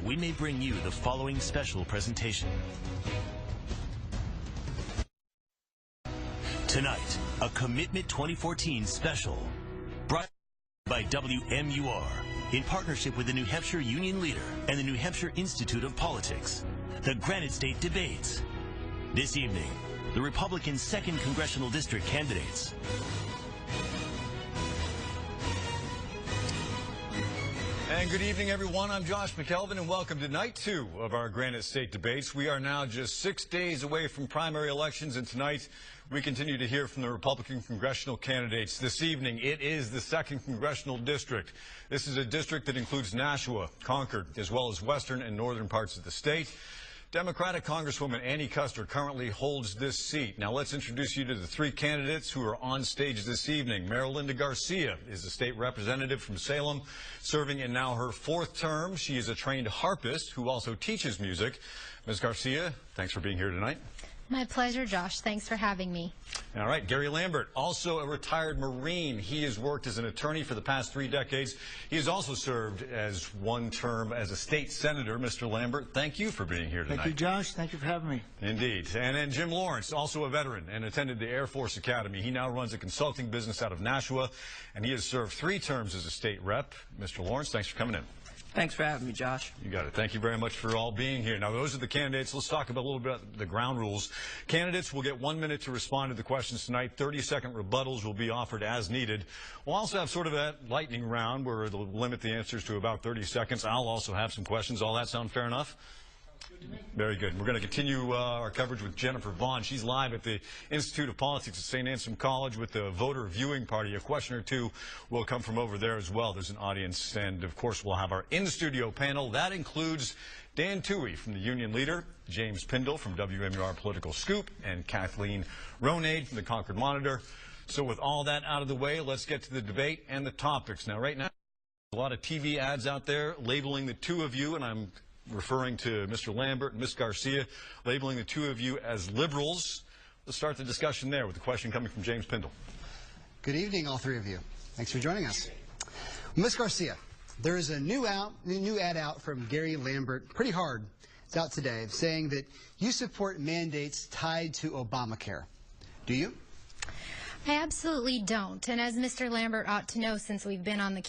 we may bring you the following special presentation. Tonight, a Commitment 2014 special brought by WMUR in partnership with the New Hampshire Union Leader and the New Hampshire Institute of Politics, the Granite State debates. This evening, the Republican 2nd Congressional District candidates. And good evening, everyone. I'm Josh McKelvin, and welcome to night 2 of our Granite State debates. We are now just 6 days away from primary elections, and tonight we continue to hear from the Republican congressional candidates. This evening, it is the 2nd Congressional District. This is a district that includes Nashua, Concord, as well as western and northern parts of the state. Democratic Congresswoman Annie Kuster currently holds this seat. Now let's introduce you to the 3 candidates who are on stage this evening. Marilinda Garcia is the state representative from Salem, serving in now her 4th term. She is a trained harpist who also teaches music. Ms. Garcia, thanks for being here tonight. My pleasure, Josh. Thanks for having me. All right, Gary Lambert, also a retired Marine. He has worked as an attorney for the past 3 decades. He has also served as 1 term as a state senator. Mr. Lambert, thank you for being here tonight. Thank you, Josh. Thank you for having me. Indeed. And then Jim Lawrence, also a veteran and attended the Air Force Academy. He now runs a consulting business out of Nashua, and he has served 3 terms as a state rep. Mr. Lawrence, thanks for coming in. Thanks for having me, Josh. You got it. Thank you very much for all being here. Now, those are the candidates. Let's talk about a little bit about the ground rules. Candidates will get 1 minute to respond to the questions tonight. 30-second rebuttals will be offered as needed. We'll also have sort of a lightning round where they'll limit the answers to about 30 seconds. I'll also have some questions. All that sound fair enough? Very good. We're going to continue our coverage with Jennifer Vaughn. She's live at the Institute of Politics at St. Anselm College with the voter viewing party. A question or two will come from over there as well. There's an audience. And, of course, we'll have our in-studio panel. That includes Dan Toohey from the Union Leader, James Pindle from WMUR Political Scoop, and Kathleen Ronade from the Concord Monitor. So with all that out of the way, let's get to the debate and the topics. Now, right now, a lot of TV ads out there labeling the 2 of you, and I'm referring to Mr. Lambert and Ms. Garcia, labeling the 2 of you as liberals. Let's start the discussion there with the question coming from James Pindle. Good evening, all 3 of you. Thanks for joining us. Ms. Garcia, there is a new ad out from Gary Lambert, pretty hard. It's out today, saying that you support mandates tied to Obamacare. Do you? I absolutely don't. And as Mr. Lambert ought to know, since we've been on the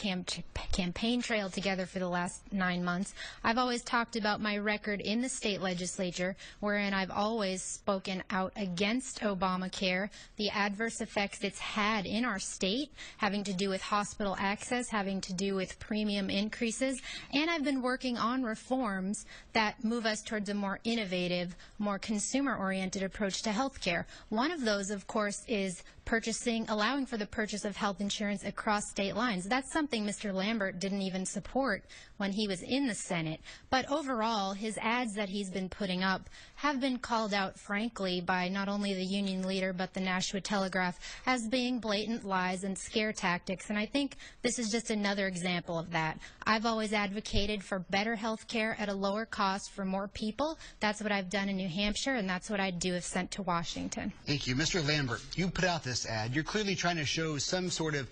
campaign trail together for the last 9 months, I've always talked about my record in the state legislature, wherein I've always spoken out against Obamacare, the adverse effects it's had in our state, having to do with hospital access, having to do with premium increases, and I've been working on reforms that move us towards a more innovative, more consumer-oriented approach to health care. One of those, of course, is allowing for the purchase of health insurance across state lines. That's something Mr. Lambert didn't even support when he was in the Senate. But overall, his ads that he's been putting up have been called out, frankly, by not only the Union Leader but the Nashua Telegraph as being blatant lies and scare tactics. And I think this is just another example of that. I've always advocated for better health care at a lower cost for more people. That's what I've done in New Hampshire, and that's what I'd do if sent to Washington. Thank you. Mr. Lambert, you put out this ad. You're clearly trying to show some sort of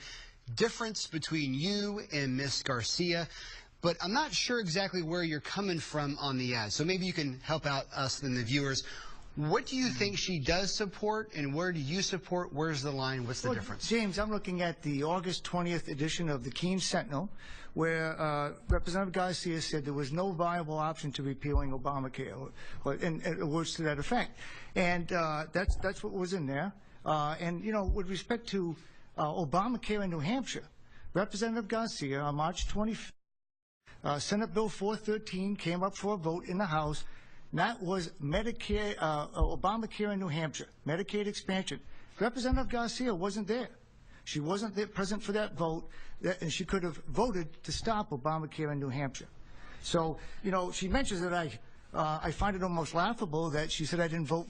difference between you and Ms. Garcia, but I'm not sure exactly where you're coming from on the ad. So maybe you can help out us and the viewers. What do you think she does support, and where do you support? Where's the line? What's the difference? James, I'm looking at the August 20th edition of the Keene Sentinel, where Representative Garcia said there was no viable option to repealing Obamacare, and words to that effect. And that's what was in there. And, you know, with respect to Obamacare in New Hampshire, Representative Garcia on March 25th, Senate Bill 413 came up for a vote in the House. And that was Medicare, Obamacare in New Hampshire, Medicaid expansion. Representative Garcia wasn't there. She wasn't there present for that vote, and she could have voted to stop Obamacare in New Hampshire. So, you know, she mentions that I find it almost laughable that she said I didn't vote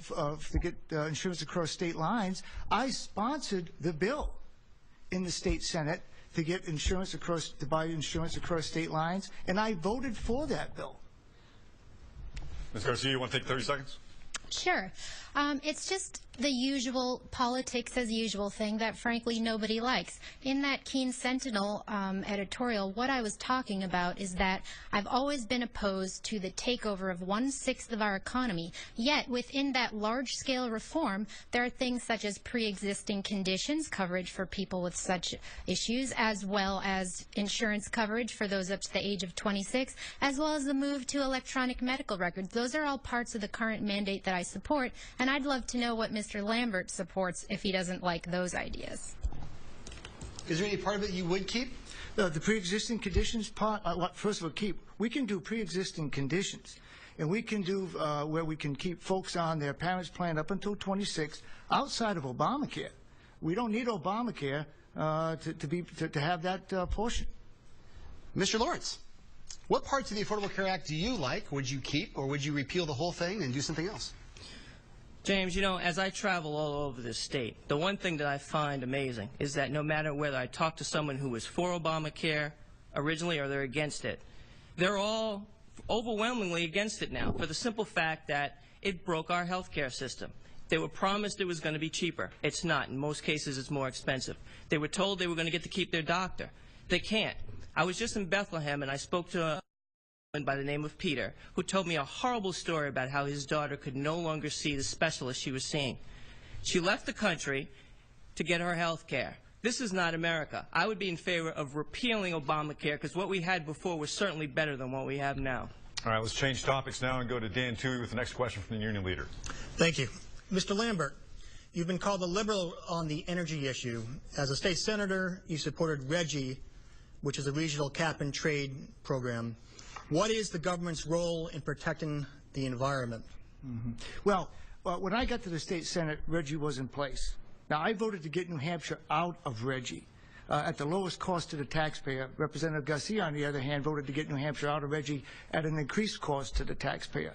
to get insurance across state lines. I sponsored the bill in the state Senate to get insurance across, to buy insurance across state lines, and I voted for that bill. Ms. Garcia, you want to take 30 seconds? Sure. It's just the usual politics as usual thing that frankly nobody likes. In that Keene Sentinel editorial, what I was talking about is that I've always been opposed to the takeover of 1/6 of our economy, yet within that large-scale reform, there are things such as pre-existing conditions, coverage for people with such issues, as well as insurance coverage for those up to the age of 26, as well as the move to electronic medical records. Those are all parts of the current mandate that I support, and I'd love to know what Mr. Lambert supports if he doesn't like those ideas. Is there any part of it you would keep? The pre-existing conditions part, first of all, we can do pre-existing conditions, and we can do where we can keep folks on their parents' plan up until 26 outside of Obamacare. We don't need Obamacare to have that portion. Mr. Lawrence, what parts of the Affordable Care Act do you like, would you keep, or would you repeal the whole thing and do something else? James, you know, as I travel all over this state, the one thing that I find amazing is that no matter whether I talk to someone who was for Obamacare originally or they're against it, they're all overwhelmingly against it now for the simple fact that it broke our health care system. They were promised it was going to be cheaper. It's not. In most cases, it's more expensive. They were told they were going to get to keep their doctor. They can't. I was just in Bethlehem, and I spoke to a by the name of Peter, who told me a horrible story about how his daughter could no longer see the specialist she was seeing. She left the country to get her health care. This is not America. I would be in favor of repealing Obamacare because what we had before was certainly better than what we have now. All right, let's change topics now and go to Dan Toohey with the next question from the union leader. Thank you. Mr. Lambert, you've been called a liberal on the energy issue. As a state senator, you supported RGGI, which is a regional cap-and-trade program. What is the government's role in protecting the environment? Well, when I got to the state senate, RGGI was in place. Now, I voted to get New Hampshire out of RGGI at the lowest cost to the taxpayer. Representative Garcia, on the other hand, voted to get New Hampshire out of RGGI at an increased cost to the taxpayer.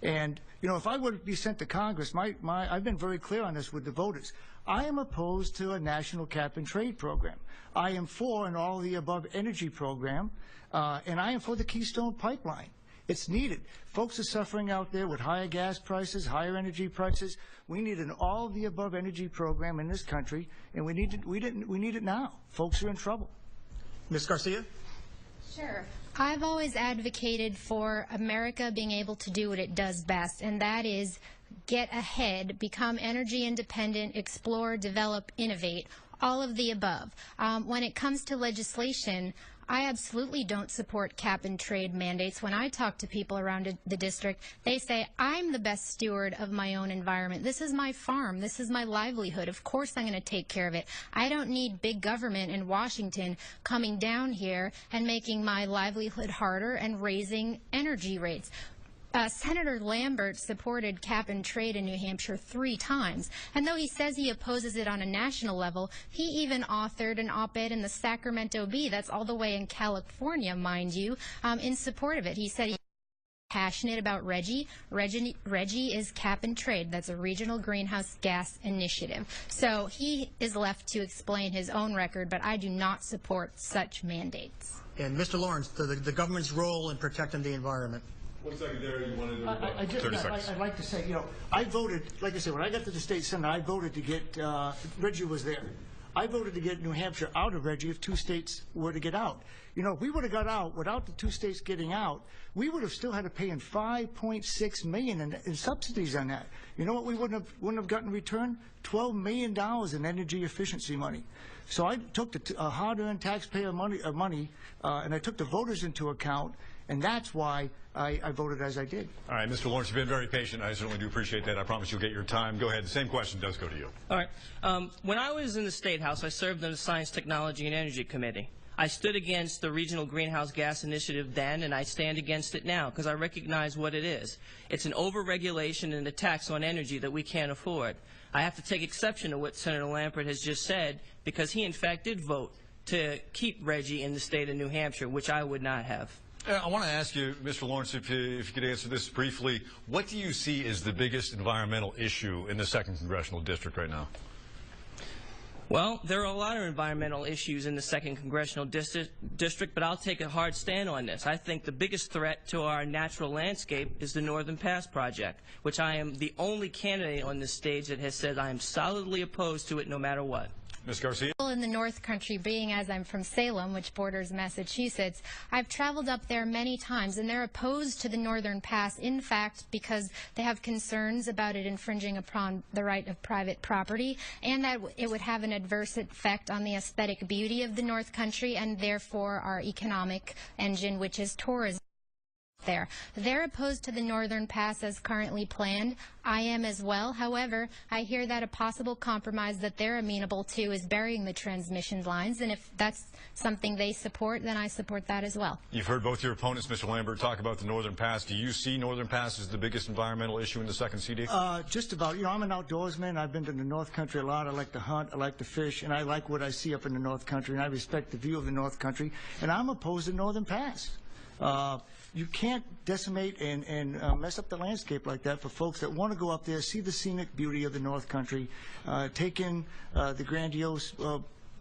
And, you know, if I would be sent to Congress, I've been very clear on this with the voters. I am opposed to a national cap-and-trade program. I am for an all-of-the-above energy program, and I am for the Keystone Pipeline. It's needed. Folks are suffering out there with higher gas prices, higher energy prices. We need an all-of-the-above energy program in this country, and we need it now. Folks are in trouble. Ms. Garcia? Sure. I've always advocated for America being able to do what it does best, and that is get ahead, become energy independent, explore, develop, innovate, all of the above. When it comes to legislation, I absolutely don't support cap-and-trade mandates. When I talk to people around the district, they say, I'm the best steward of my own environment. This is my farm. This is my livelihood. Of course I'm going to take care of it. I don't need big government in Washington coming down here and making my livelihood harder and raising energy rates. Senator Lambert supported cap-and-trade in New Hampshire 3 times, and though he says he opposes it on a national level, he even authored an op-ed in the Sacramento Bee, that's all the way in California, mind you, in support of it. He said he's passionate about RGGI. RGGI is cap-and-trade. That's a regional greenhouse gas initiative. So he is left to explain his own record, but I do not support such mandates. And Mr. Lawrence, the government's role in protecting the environment. 1 second there. You wanted to 30 seconds. I'd like to say, you know, I voted, like I said, when I got to the state senate, I voted to get, RGGI was there. I voted to get New Hampshire out of RGGI if 2 states were to get out. You know, if we would have got out without the 2 states getting out, we would have still had to pay in $5.6 million in subsidies on that. You know what we wouldn't have gotten in return? $12 million in energy efficiency money. So I took the hard-earned taxpayer money, and I took the voters into account, and that's why I voted as I did. All right, Mr. Lawrence, you've been very patient. I certainly do appreciate that. I promise you'll get your time. Go ahead. The same question does go to you. All right. When I was in the State House, I served on the Science, Technology, and Energy Committee. I stood against the Regional Greenhouse Gas Initiative then, and I stand against it now because I recognize what it is. It's an over-regulation and a tax on energy that we can't afford. I have to take exception to what Senator Lambert has just said because he, in fact, did vote to keep RGGI in the state of New Hampshire, which I would not have. I want to ask you, Mr. Lawrence, if you could answer this briefly. What do you see as the biggest environmental issue in the 2nd Congressional District right now? Well, there are a lot of environmental issues in the 2nd Congressional District, but I'll take a hard stand on this. I think the biggest threat to our natural landscape is the Northern Pass project, which I am the only candidate on this stage that has said I am solidly opposed to it no matter what. Ms. Garcia? In the North Country, being as I'm from Salem, which borders Massachusetts, I've traveled up there many times, and they're opposed to the Northern Pass, in fact, because they have concerns about it infringing upon the right of private property, and that it would have an adverse effect on the aesthetic beauty of the North Country, and therefore our economic engine, which is tourism. They're opposed to the Northern Pass as currently planned. I am as well. However, I hear that a possible compromise that they're amenable to is burying the transmission lines, and if that's something they support, then I support that as well. You've heard both your opponents, Mr. Lambert, talk about the Northern Pass. Do you see Northern Pass as the biggest environmental issue in the 2nd CD? Just about. You know, I'm an outdoorsman. I've been to the North Country a lot. I like to hunt. I like to fish, and I like what I see up in the North Country, and I respect the view of the North Country, and I'm opposed to Northern Pass. You can't decimate and mess up the landscape like that for folks that want to go up there, see the scenic beauty of the North Country, take in the grandiose,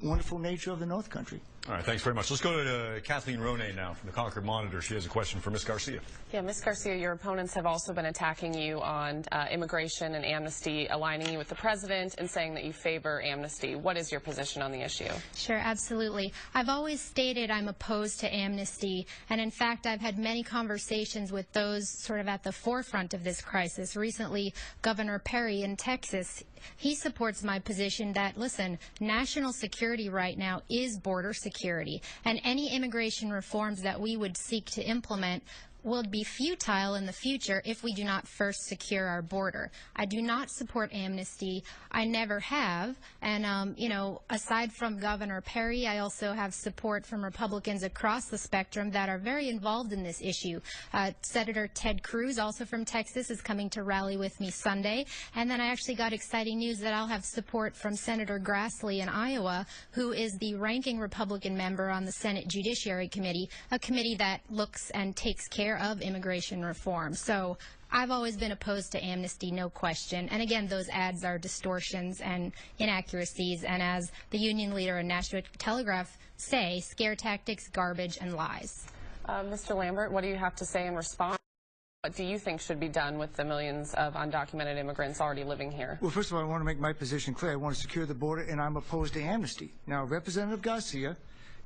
wonderful nature of the North Country. All right, thanks very much. Let's go to Kathleen Ronay now from the Concord Monitor. She has a question for Ms. Garcia. Yeah, Ms. Garcia, your opponents have also been attacking you on immigration and amnesty, aligning you with the president and saying that you favor amnesty. What is your position on the issue? Sure, absolutely. I've always stated I'm opposed to amnesty, and in fact, I've had many conversations with those sort of at the forefront of this crisis. Recently, Governor Perry in Texas, he supports my position that, listen, national security right now is border security, and any immigration reforms that we would seek to implement will be futile in the future if we do not first secure our border. I do not support amnesty. I never have. And, you know, aside from Governor Perry, I also have support from Republicans across the spectrum that are very involved in this issue. Senator Ted Cruz, also from Texas, is coming to rally with me Sunday. And then I actually got exciting news that I'll have support from Senator Grassley in Iowa, who is the ranking Republican member on the Senate Judiciary Committee, a committee that looks and takes care of immigration reform. So I've always been opposed to amnesty, no question. And again, those ads are distortions and inaccuracies, and as the union leader and National Telegraph say, scare tactics, garbage, and lies. Mr. Lambert, what do you have to say in response? What do you think should be done with the millions of undocumented immigrants already living here? Well, first of all, I want to make my position clear. I want to secure the border, and I'm opposed to amnesty. Now, Representative Garcia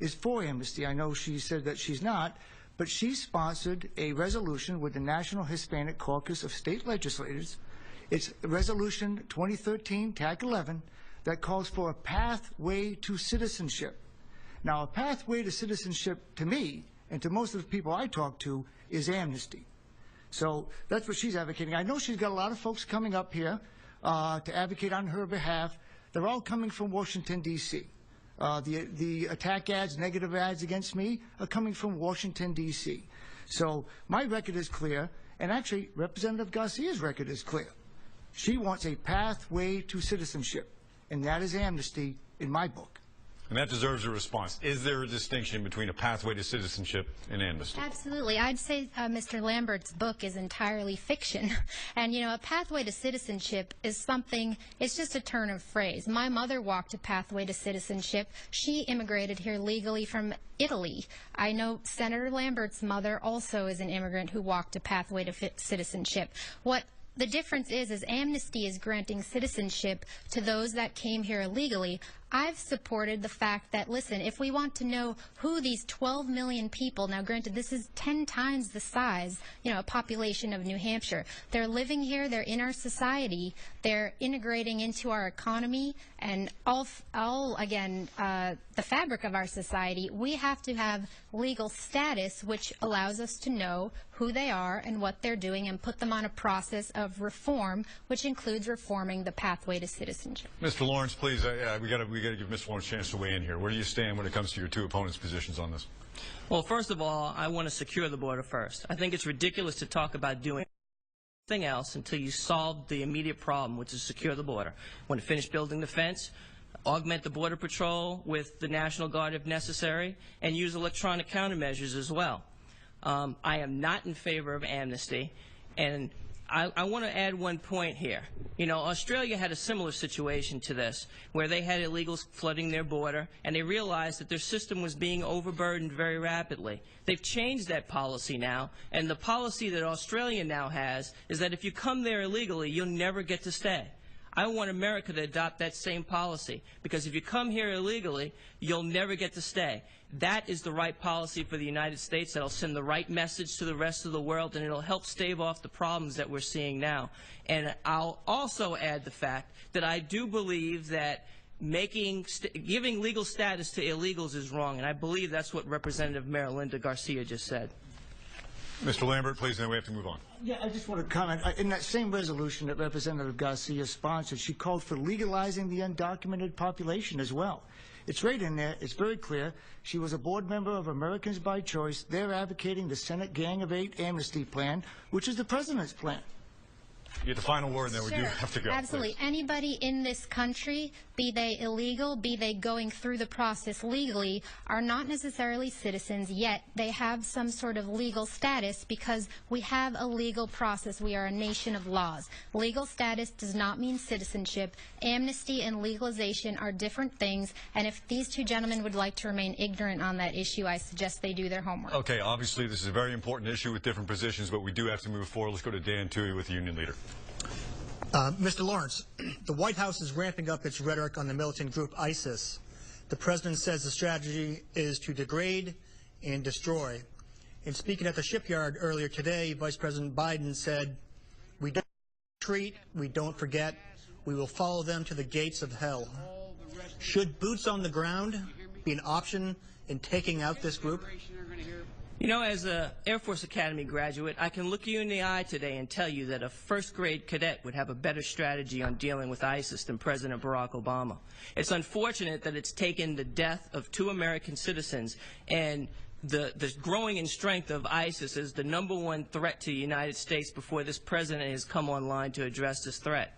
is for amnesty. I know she said that she's not, but she sponsored a resolution with the National Hispanic Caucus of State Legislators. It's Resolution 2013, TAC 11, that calls for a pathway to citizenship. Now, a pathway to citizenship, to me, and to most of the people I talk to, is amnesty. So that's what she's advocating. I know she's got a lot of folks coming up here to advocate on her behalf. They're all coming from Washington, D.C. The attack ads, negative ads against me are coming from Washington, D.C. So my record is clear, and actually Representative Garcia's record is clear. She wants a pathway to citizenship, and that is amnesty in my book. And that deserves a response. Is there a distinction between a pathway to citizenship and amnesty? Absolutely. I'd say Mr. Lambert's book is entirely fiction. And, you know, a pathway to citizenship is something, it's just a turn of phrase. My mother walked a pathway to citizenship. She immigrated here legally from Italy. I know Senator Lambert's mother also is an immigrant who walked a pathway to citizenship. What the difference is amnesty is granting citizenship to those that came here illegally. I've supported the fact that, listen, if we want to know who these 12 million people, now granted this is 10 times the size, you know, a population of New Hampshire, they're living here, they're in our society, they're integrating into our economy, and all again, the fabric of our society, we have to have legal status which allows us to know who they are and what they're doing and put them on a process of reform, which includes reforming the pathway to citizenship. Mr. Lawrence, please, we got to give Mr. Lawrence a chance to weigh in here. Where do you stand when it comes to your two opponents' positions on this? Well, first of all, I want to secure the border first. I think it's ridiculous to talk about doing anything else until you solve the immediate problem, which is secure the border. Want to finish building the fence, augment the Border Patrol with the National Guard if necessary, and use electronic countermeasures as well. I am not in favor of amnesty, and I want to add one point here. You know, Australia had a similar situation to this, where they had illegals flooding their border, and they realized that their system was being overburdened very rapidly. They've changed that policy now, and the policy that Australia now has is that if you come there illegally, you'll never get to stay. I want America to adopt that same policy, because if you come here illegally, you'll never get to stay. That is the right policy for the United States. That'll send the right message to the rest of the world, and it'll help stave off the problems that we're seeing now. And I'll also add the fact that I do believe that giving legal status to illegals is wrong, and I believe that's what Representative Mayor Linda Garcia just said. Mr. Lambert, please, then we have to move on. Yeah, I just want to comment. In that same resolution that Representative Garcia sponsored, she called for legalizing the undocumented population as well. It's right in there. It's very clear. She was a board member of Americans by Choice. They're advocating the Senate Gang of Eight amnesty plan, which is the president's plan. You get the final word, and then we do have to go. Absolutely. Please. Anybody in this country, be they illegal, be they going through the process legally, are not necessarily citizens, yet they have some sort of legal status because we have a legal process. We are a nation of laws. Legal status does not mean citizenship. Amnesty and legalization are different things, and if these two gentlemen would like to remain ignorant on that issue, I suggest they do their homework. Okay, obviously this is a very important issue with different positions, but we do have to move forward. Let's go to Dan Toohey with the union leader. Mr. Lawrence, the White House is ramping up its rhetoric on the militant group ISIS. The president says the strategy is to degrade and destroy. In speaking at the shipyard earlier today, Vice President Biden said, "We don't retreat, we don't forget, we will follow them to the gates of hell." Should boots on the ground be an option in taking out this group? You know, as an Air Force Academy graduate, I can look you in the eye today and tell you that a first-grade cadet would have a better strategy on dealing with ISIS than President Barack Obama. It's unfortunate that it's taken the death of 2 American citizens and the growing in strength of ISIS as the #1 threat to the United States before this president has come online to address this threat.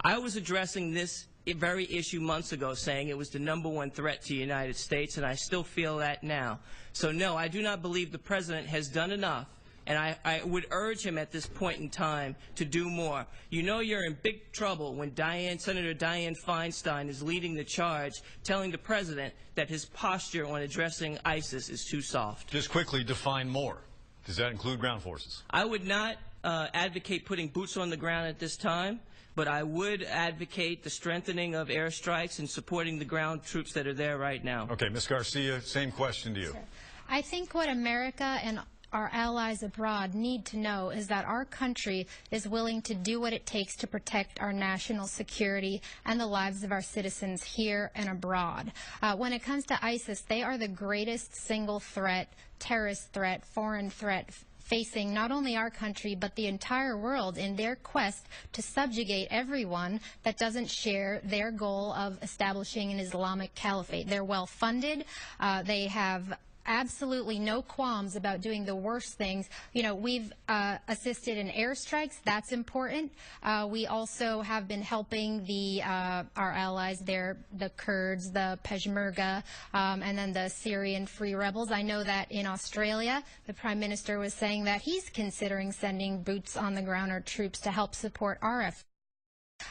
I was addressing this very issue months ago, saying it was the #1 threat to the United States, and I still feel that now. So no, I do not believe the president has done enough, and I would urge him at this point in time to do more. You know you're in big trouble when Senator Dianne Feinstein is leading the charge, telling the president that his posture on addressing ISIS is too soft. Just quickly define more. Does that include ground forces? I would not advocate putting boots on the ground at this time, but I would advocate the strengthening of airstrikes and supporting the ground troops that are there right now. Okay, Ms. Garcia, same question to you. Sure. I think what America and our allies abroad need to know is that our country is willing to do what it takes to protect our national security and the lives of our citizens here and abroad. When it comes to ISIS, they are the greatest single threat, terrorist threat, foreign threat facing not only our country but the entire world in their quest to subjugate everyone that doesn't share their goal of establishing an Islamic caliphate. They're well funded. They have absolutely no qualms about doing the worst things. You know, we've assisted in airstrikes. That's important. We also have been helping our allies there, the Kurds, the Peshmerga, and then the Syrian Free Rebels. I know that in Australia, the Prime Minister was saying that he's considering sending boots on the ground or troops to help support our efforts.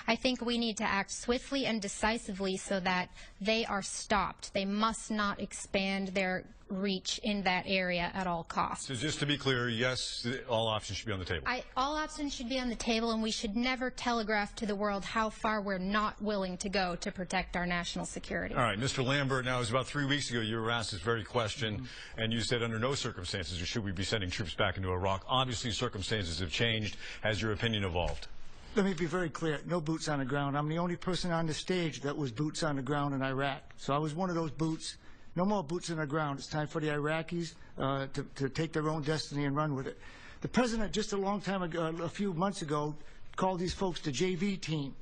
I think we need to act swiftly and decisively so that they are stopped. They must not expand their reach in that area at all costs. So just to be clear, yes, all options should be on the table. All options should be on the table, and we should never telegraph to the world how far we're not willing to go to protect our national security. All right, Mr. Lambert, now it was about 3 weeks ago you were asked this very question, and you said under no circumstances should we be sending troops back into Iraq. Obviously, circumstances have changed. Has your opinion evolved? Let me be very clear. No boots on the ground. I'm the only person on the stage that was boots on the ground in Iraq. So I was one of those boots. No more boots on the ground. It's time for the Iraqis to take their own destiny and run with it. The president just a long time ago, a few months ago, called these folks the JV team.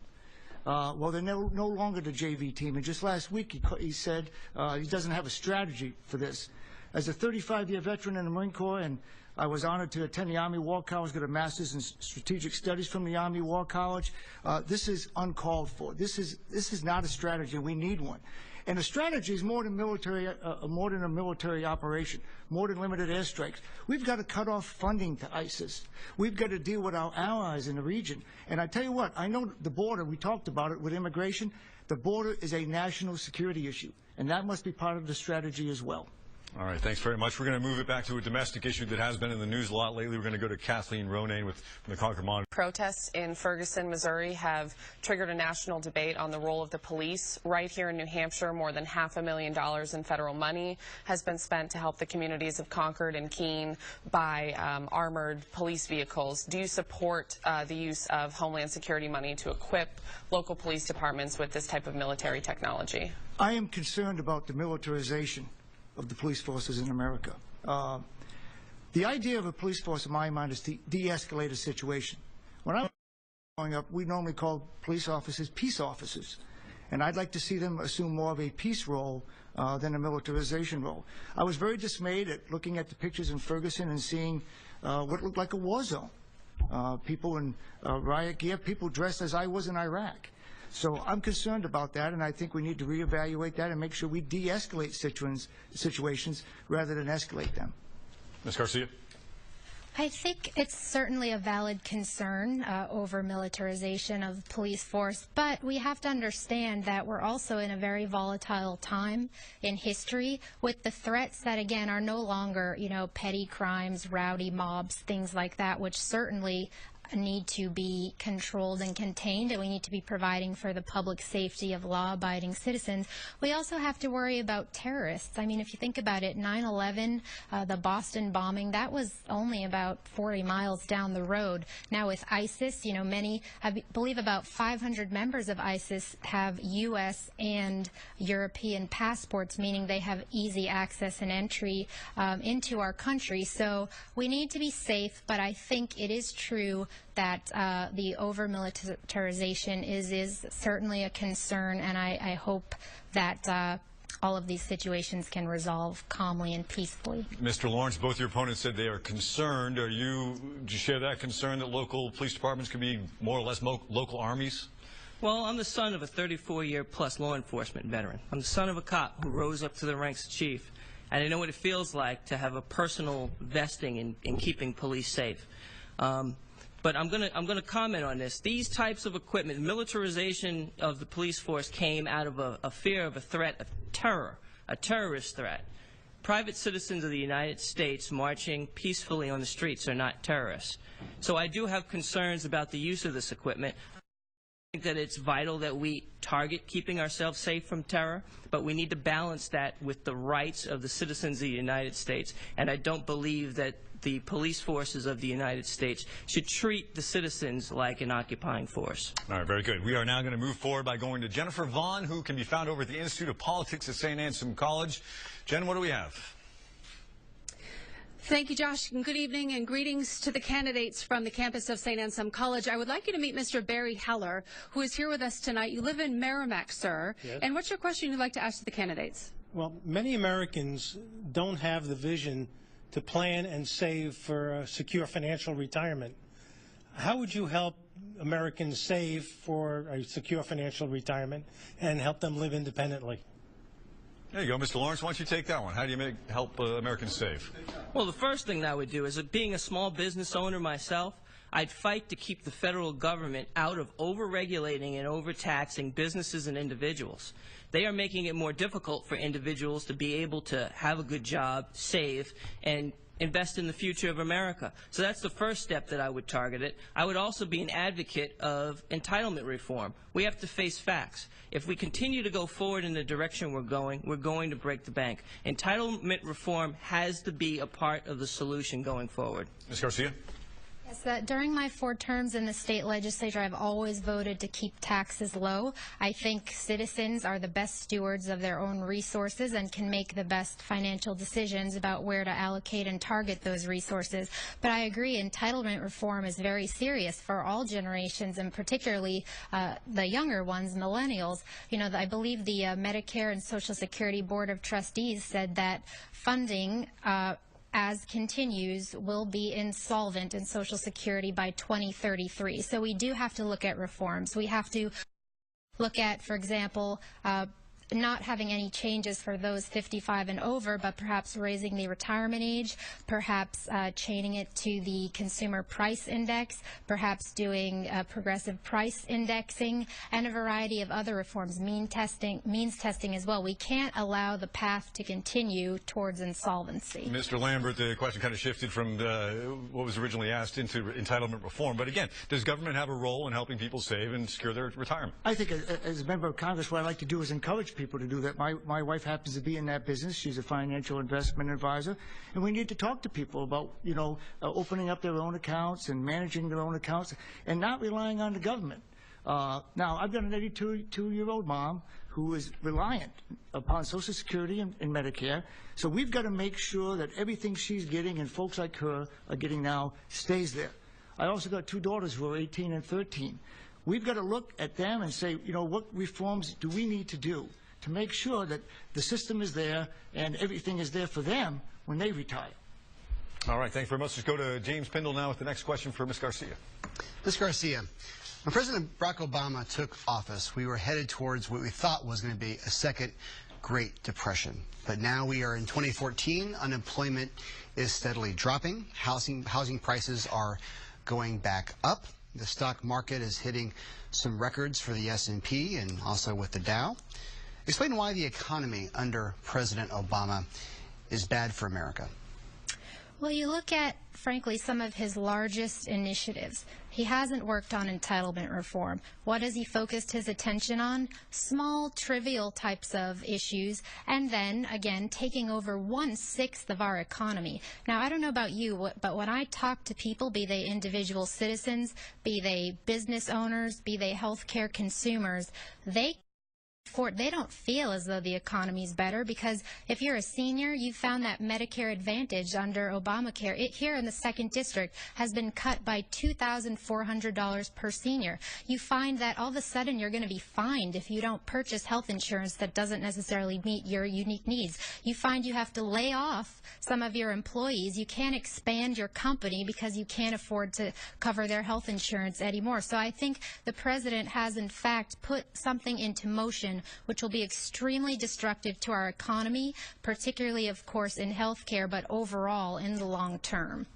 Well, they're no longer the JV team. And just last week he said he doesn't have a strategy for this. As a 35-year veteran in the Marine Corps, and I was honored to attend the Army War College, got a master's in strategic studies from the Army War College. This is uncalled for. This is not a strategy. We need one. And the strategy is more than a military operation, more than limited airstrikes. We've got to cut off funding to ISIS. We've got to deal with our allies in the region. And I tell you what, I know the border, we talked about it with immigration, the border is a national security issue, and that must be part of the strategy as well. All right, thanks very much. We're going to move it back to a domestic issue that has been in the news a lot lately. We're going to go to Kathleen Ronayne from the Concord Monitor. Protests in Ferguson, Missouri have triggered a national debate on the role of the police. Right here in New Hampshire, more than $500,000 in federal money has been spent to help the communities of Concord and Keene buy armored police vehicles. Do you support the use of Homeland Security money to equip local police departments with this type of military technology? I am concerned about the militarization of the police forces in America. The idea of a police force, in my mind, is to de-escalate a situation. When I was growing up, we normally called police officers peace officers, and I'd like to see them assume more of a peace role than a militarization role. I was very dismayed at looking at the pictures in Ferguson and seeing what looked like a war zone. People in riot gear, people dressed as I was in Iraq. So I'm concerned about that, and I think we need to reevaluate that and make sure we de-escalate situations rather than escalate them. Ms. Garcia? I think it's certainly a valid concern over militarization of the police force, but we have to understand that we're also in a very volatile time in history with the threats that, again, are no longer, petty crimes, rowdy mobs, things like that, which certainly need to be controlled and contained, and we need to be providing for the public safety of law-abiding citizens. We also have to worry about terrorists. I mean, if you think about it, 9/11, the Boston bombing, that was only about 40 miles down the road. Now with ISIS, many, I believe about 500 members of ISIS have U.S. and European passports, meaning they have easy access and entry into our country. So we need to be safe, but I think it is true that the over-militarization is certainly a concern, and I hope that all of these situations can resolve calmly and peacefully. Mr. Lawrence, both your opponents said they are concerned. Do you share that concern that local police departments could be more or less local armies? Well, I'm the son of a 34-year-plus law enforcement veteran. I'm the son of a cop who rose up to the ranks of chief, and I know what it feels like to have a personal vesting in keeping police safe. But I'm going to comment on this. These types of equipment, militarization of the police force came out of a fear of a threat of terror, a terrorist threat. Private citizens of the United States marching peacefully on the streets are not terrorists. So I do have concerns about the use of this equipment. I think that it's vital that we target keeping ourselves safe from terror, but we need to balance that with the rights of the citizens of the United States. And I don't believe that the police forces of the United States should treat the citizens like an occupying force. All right, very good. We are now going to move forward by going to Jennifer Vaughn, who can be found over at the Institute of Politics at St. Anselm College. Jen, what do we have? Thank you, Josh, and good evening and greetings to the candidates from the campus of St. Anselm College. I would like you to meet Mr. Barry Heller, who is here with us tonight. You live in Merrimack, sir. Yes. And what's your question you'd like to ask to the candidates? Well, many Americans don't have the vision to plan and save for a secure financial retirement. How would you help Americans save for a secure financial retirement and help them live independently? There you go, Mr. Lawrence. Why don't you take that one? How do you help Americans save? Well, the first thing that I would do is, being a small business owner myself, I'd fight to keep the federal government out of over-regulating and overtaxing businesses and individuals. They are making it more difficult for individuals to be able to have a good job, save, and invest in the future of America. So that's the first step that I would target it. I would also be an advocate of entitlement reform. We have to face facts. If we continue to go forward in the direction we're going to break the bank. Entitlement reform has to be a part of the solution going forward. Ms. Garcia? Yes, during my 4 terms in the state legislature, I've always voted to keep taxes low. I think citizens are the best stewards of their own resources and can make the best financial decisions about where to allocate and target those resources. But I agree, entitlement reform is very serious for all generations, and particularly the younger ones, millennials. I believe the Medicare and Social Security Board of Trustees said that funding as continues, will be insolvent in Social Security by 2033. So we do have to look at reforms. We have to look at, for example, not having any changes for those 55 and over, but perhaps raising the retirement age, perhaps chaining it to the consumer price index, perhaps doing progressive price indexing, and a variety of other reforms, means testing as well. We can't allow the path to continue towards insolvency. Mr. Lambert, the question kind of shifted from what was originally asked into entitlement reform. But again, does government have a role in helping people save and secure their retirement? I think as a member of Congress, what I like to do is encourage people to do that. My wife happens to be in that business. She's a financial investment advisor. And we need to talk to people about, opening up their own accounts and managing their own accounts and not relying on the government. Now, I've got an 82-year-old mom who is reliant upon Social Security and Medicare. So we've got to make sure that everything she's getting and folks like her are getting now stays there. I also got 2 daughters who are 18 and 13. We've got to look at them and say, what reforms do we need to do to make sure that the system is there and everything is there for them when they retire. All right, thanks very much. Let's go to James Pindle now with the next question for Ms. Garcia. Ms. Garcia, when President Barack Obama took office, we were headed towards what we thought was going to be a second Great Depression. But now we are in 2014. Unemployment is steadily dropping. Housing prices are going back up. The stock market is hitting some records for the S&P and also with the Dow. Explain why the economy under President Obama is bad for America. Well, you look at, frankly, some of his largest initiatives. He hasn't worked on entitlement reform. What has he focused his attention on? Small, trivial types of issues, and then, again, taking over 1/6 of our economy. Now, I don't know about you, but when I talk to people, be they individual citizens, be they business owners, be they healthcare consumers, they don't feel as though the economy is better, because if you're a senior, you found that Medicare Advantage under Obamacare, here in the 2nd District, has been cut by $2,400 per senior. You find that all of a sudden you're going to be fined if you don't purchase health insurance that doesn't necessarily meet your unique needs. You find you have to lay off some of your employees. You can't expand your company because you can't afford to cover their health insurance anymore. So I think the president has, in fact, put something into motion which will be extremely destructive to our economy, particularly, of course, in healthcare, but overall in the long term.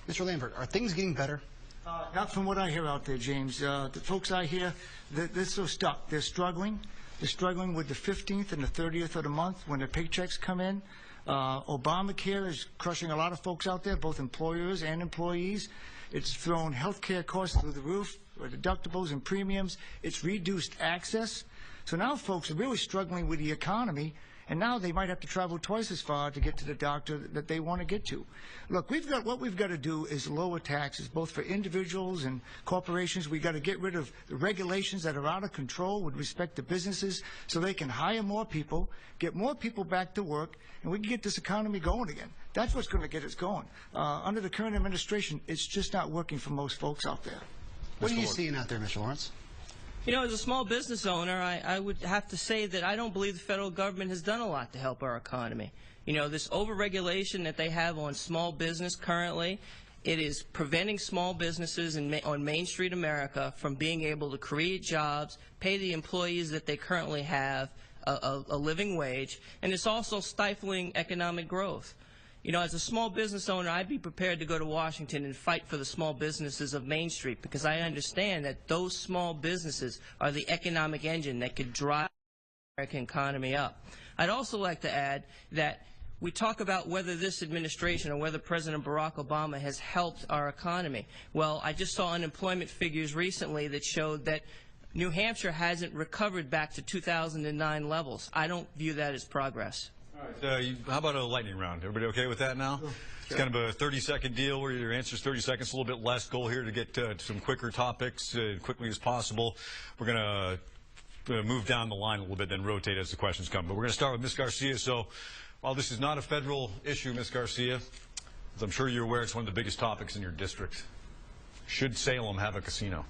Mr. Lambert, are things getting better? Not from what I hear out there, James. The folks I hear, they're so stuck. They're struggling. They're struggling with the 15th and the 30th of the month when their paychecks come in. Obamacare is crushing a lot of folks out there, both employers and employees. It's thrown healthcare costs through the roof, deductibles and premiums. It's reduced access. So now folks are really struggling with the economy, and now they might have to travel twice as far to get to the doctor that they want to get to. Look, what we've got to do is lower taxes, both for individuals and corporations. We've got to get rid of the regulations that are out of control with respect to businesses so they can hire more people, get more people back to work, and we can get this economy going again. That's what's going to get us going. Under the current administration, it's just not working for most folks out there. What are you seeing out there, Mr. Lawrence? As a small business owner, I would have to say that I don't believe the federal government has done a lot to help our economy. This overregulation that they have on small business currently, it is preventing small businesses on Main Street America from being able to create jobs, pay the employees that they currently have a living wage, and it's also stifling economic growth. As a small business owner, I'd be prepared to go to Washington and fight for the small businesses of Main Street, because I understand that those small businesses are the economic engine that could drive the American economy up. I'd also like to add that we talk about whether this administration or whether President Barack Obama has helped our economy. Well, I just saw unemployment figures recently that showed that New Hampshire hasn't recovered back to 2009 levels. I don't view that as progress. All right, how about a lightning round? Everybody okay with that now? Sure. It's kind of a 30-second deal where your answer's 30 seconds, a little bit less. Goal here to get to some quicker topics quickly as possible. We're going to move down the line a little bit, then rotate as the questions come. But we're going to start with Ms. Garcia. So while this is not a federal issue, Ms. Garcia, as I'm sure you're aware, it's one of the biggest topics in your district. Should Salem have a casino?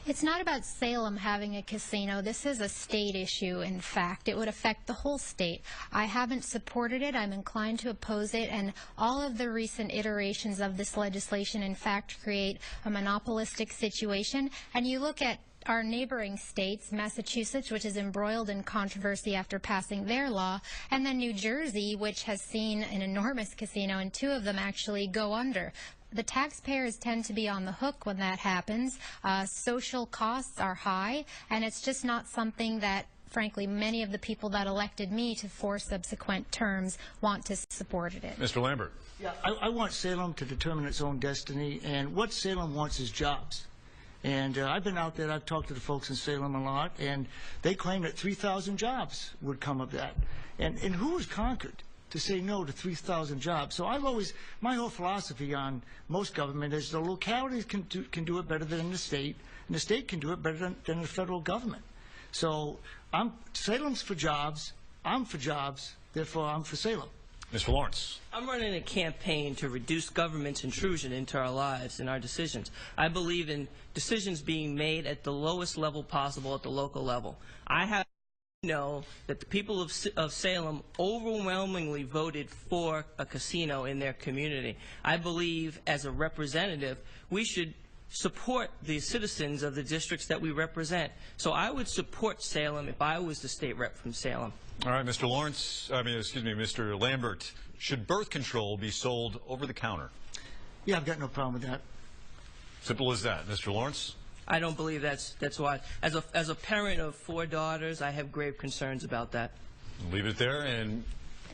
It's not about Salem having a casino. This is a state issue, in fact. It would affect the whole state. I haven't supported it. I'm inclined to oppose it. And all of the recent iterations of this legislation, in fact, create a monopolistic situation. And you look at our neighboring states, Massachusetts, which is embroiled in controversy after passing their law, and then New Jersey, which has seen an enormous casino, and 2 of them actually go under. The taxpayers tend to be on the hook when that happens. Social costs are high, and it's just not something that, frankly, many of the people that elected me to 4 subsequent terms want to support it. Mr. Lambert. Yeah, I want Salem to determine its own destiny, and what Salem wants is jobs. And I've been out there, I've talked to the folks in Salem a lot, and they claim that 3,000 jobs would come of that. And who is Concord to say no to 3,000 jobs? So my whole philosophy on most government is the localities can do it better than the state, and the state can do it better than the federal government. So Salem's for jobs, I'm for jobs, therefore I'm for Salem. Mr. Lawrence. I'm running a campaign to reduce government's intrusion into our lives and our decisions. I believe in decisions being made at the lowest level possible at the local level. I have to know that the people of Salem overwhelmingly voted for a casino in their community. I believe, as a representative, we should support the citizens of the districts that we represent. So I would support Salem if I was the state rep from Salem. All right, Mr. Lawrence, Mr. Lambert, should birth control be sold over the counter? Yeah, I've got no problem with that. Simple as that. Mr. Lawrence? I don't believe that's why. As a parent of 4 daughters, I have grave concerns about that. Leave it there. And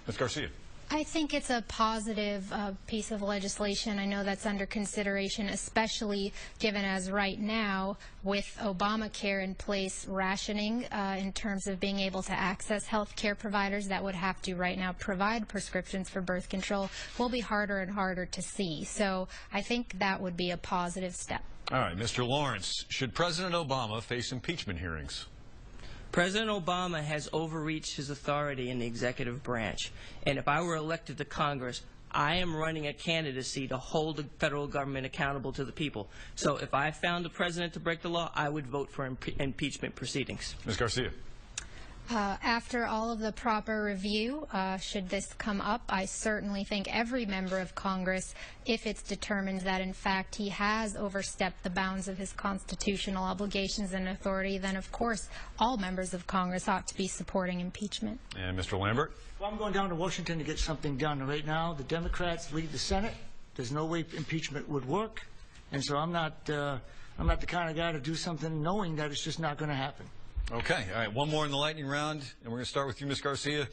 Ms. Garcia? I think it's a positive piece of legislation. I know that's under consideration, especially given as right now, with Obamacare in place, rationing in terms of being able to access health care providers that would have to right now provide prescriptions for birth control will be harder and harder to see. So I think that would be a positive step. All right, Mr. Lawrence, should President Obama face impeachment hearings? President Obama has overreached his authority in the executive branch. And if I were elected to Congress, I am running a candidacy to hold the federal government accountable to the people. So if I found the president to break the law, I would vote for impeachment proceedings. Ms. Garcia. After all of the proper review, should this come up, I certainly think every member of Congress, if it's determined that in fact he has overstepped the bounds of his constitutional obligations and authority, then of course all members of Congress ought to be supporting impeachment. And Mr. Lambert? Well, I'm going down to Washington to get something done. Right now, the Democrats lead the Senate. There's no way impeachment would work. And so I'm not the kind of guy to do something knowing that it's just not going to happen. Okay. All right. One more in the lightning round, and we're going to start with you, Ms. Garcia.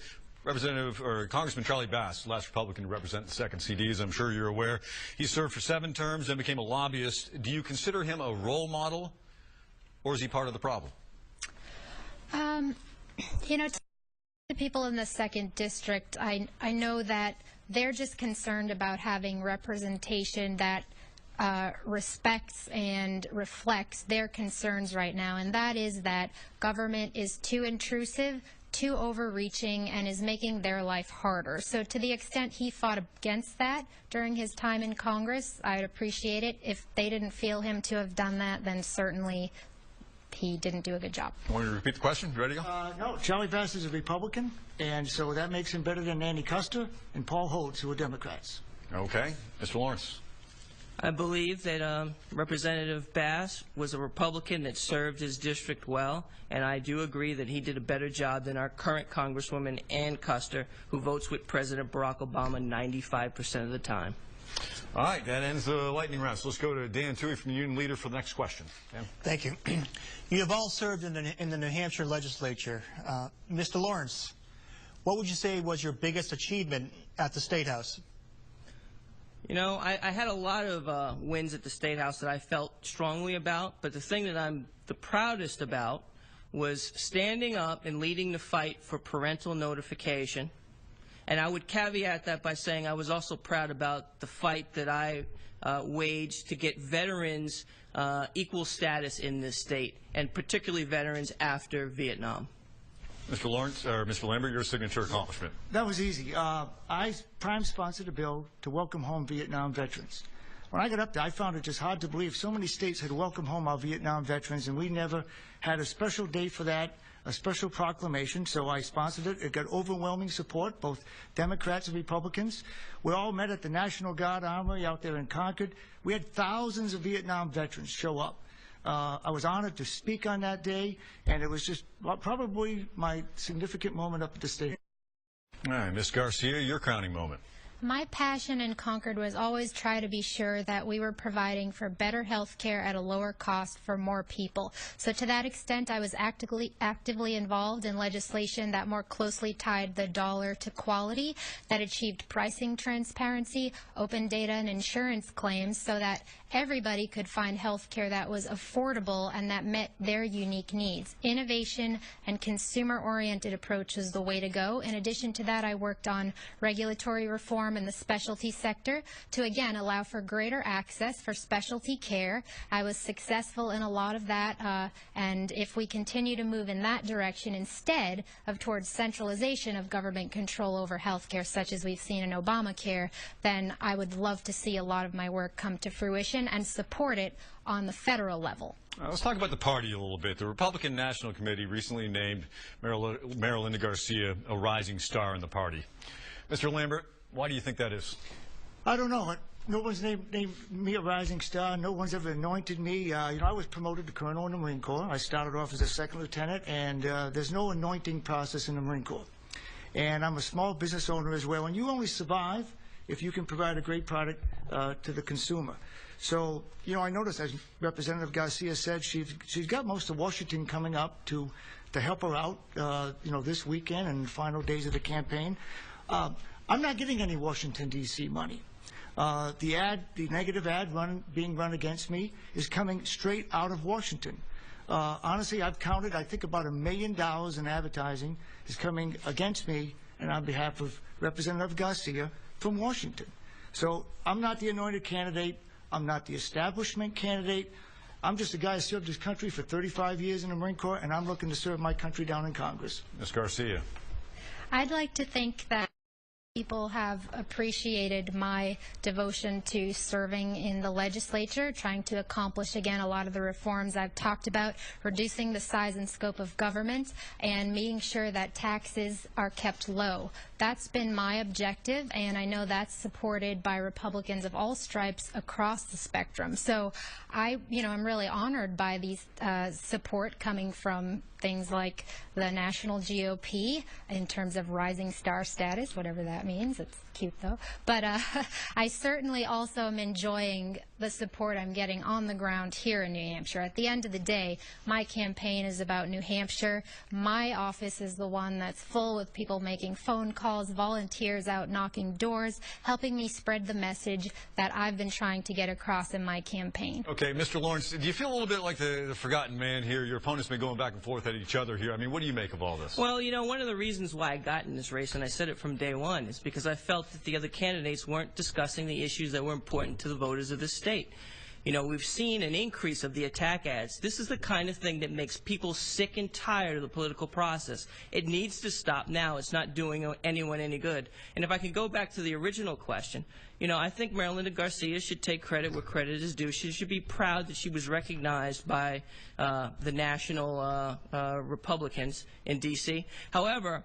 Congressman Charlie Bass, last Republican to represent the 2nd CD, as I'm sure you're aware. He served for 7 terms, then became a lobbyist. Do you consider him a role model, or is he part of the problem? You know, to the people in the 2nd District, I know that they're just concerned about having representation that respects and reflects their concerns right now, and that is that government is too intrusive, too overreaching, and is making their life harder. So to the extent he fought against that during his time in Congress, I'd appreciate it. If they didn't feel him to have done that, then certainly he didn't do a good job. Want me to repeat the question? You ready to go? No, Charlie Bass is a Republican, and so that makes him better than Andy Custer and Paul Holtz, who are Democrats. Okay. Mr. Lawrence. I believe that Representative Bass was a Republican that served his district well, and I do agree that he did a better job than our current Congresswoman Ann Custer, who votes with President Barack Obama 95% of the time. All right, that ends the lightning round. So let's go to Dan Toohey from the Union Leader for the next question. Dan? Thank you. You have all served in the New Hampshire legislature. Mr. Lawrence, what would you say was your biggest achievement at the State House? You know, I had a lot of wins at the State House that I felt strongly about, but the thing that I'm the proudest about was standing up and leading the fight for parental notification. And I would caveat that by saying I was also proud about the fight that I waged to get veterans equal status in this state, and particularly veterans after Vietnam. Mr. Lawrence, or Mr. Lambert, your signature accomplishment. That was easy. I prime-sponsored a bill to welcome home Vietnam veterans. When I got up there, I found it just hard to believe so many states had welcomed home our Vietnam veterans, and we never had a special day for that, a special proclamation, so I sponsored it. It got overwhelming support, both Democrats and Republicans. We all met at the National Guard Armory out there in Concord. We had thousands of Vietnam veterans show up. I was honored to speak on that day, and it was just probably my significant moment up at the state. All right, Ms. Garcia, your crowning moment. My passion in Concord was always try to be sure that we were providing for better health care at a lower cost for more people. So to that extent, I was actively involved in legislation that more closely tied the dollar to quality, that achieved pricing transparency, open data and insurance claims so that everybody could find health care that was affordable and that met their unique needs. Innovation and consumer-oriented approach is the way to go. In addition to that, I worked on regulatory reform in the specialty sector to, again, allow for greater access for specialty care. I was successful in a lot of that, and if we continue to move in that direction instead of towards centralization of government control over health care, such as we've seen in Obamacare, then I would love to see a lot of my work come to fruition and support it on the federal level. Let's talk about the party a little bit. The Republican National Committee recently named Marilynda Garcia a rising star in the party. Mr. Lambert, why do you think that is? I don't know. No one's named me a rising star. No one's ever anointed me. I was promoted to colonel in the Marine Corps. I started off as a second lieutenant, and there's no anointing process in the Marine Corps. And I'm a small business owner as well, and you only survive if you can provide a great product to the consumer. So, I noticed, as Representative Garcia said, she's got most of Washington coming up to help her out, this weekend and the final days of the campaign. I'm not getting any Washington, D.C. money. The negative ad being run against me is coming straight out of Washington. Honestly, I've counted, I think about $1 million in advertising is coming against me and on behalf of Representative Garcia from Washington. So I'm not the anointed candidate. I'm not the establishment candidate. I'm just a guy who served his country for 35 years in the Marine Corps, and I'm looking to serve my country down in Congress. Ms. Garcia. I'd like to think that people have appreciated my devotion to serving in the legislature, trying to accomplish, again, a lot of the reforms I've talked about, reducing the size and scope of government, and making sure that taxes are kept low. That's been my objective, and I know that's supported by Republicans of all stripes across the spectrum. So I'm really honored by these support coming from things like the national GOP in terms of rising star status, whatever that means. It's cute, though. But I certainly also am enjoying the support I'm getting on the ground here in New Hampshire. At the end of the day, my campaign is about New Hampshire. My office is the one that's full with people making phone calls, volunteers out knocking doors, helping me spread the message that I've been trying to get across in my campaign. Okay, Mr. Lawrence, do you feel a little bit like the forgotten man here? Your opponent's been going back and forth at each other here. I mean, what do you make of all this? Well, one of the reasons why I got in this race, and I said it from day one, is because I felt that the other candidates weren't discussing the issues that were important to the voters of this state. We've seen an increase of the attack ads. This is the kind of thing that makes people sick and tired of the political process. It needs to stop now. It's not doing anyone any good. And if I could go back to the original question, I think Marilynda Garcia should take credit where credit is due. She should be proud that she was recognized by the national Republicans in D.C. However,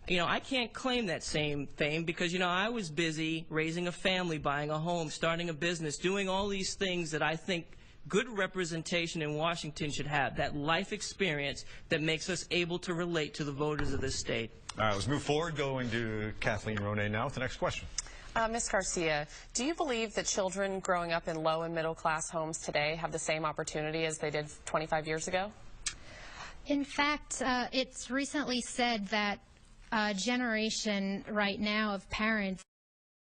I can't claim that same fame because, I was busy raising a family, buying a home, starting a business, doing all these things that I think good representation in Washington should have, that life experience that makes us able to relate to the voters of this state. All right, let's move forward, going to Kathleen Ronay now with the next question. Ms. Garcia, do you believe that children growing up in low and middle class homes today have the same opportunity as they did 25 years ago? In fact, it's recently said that generation right now of parents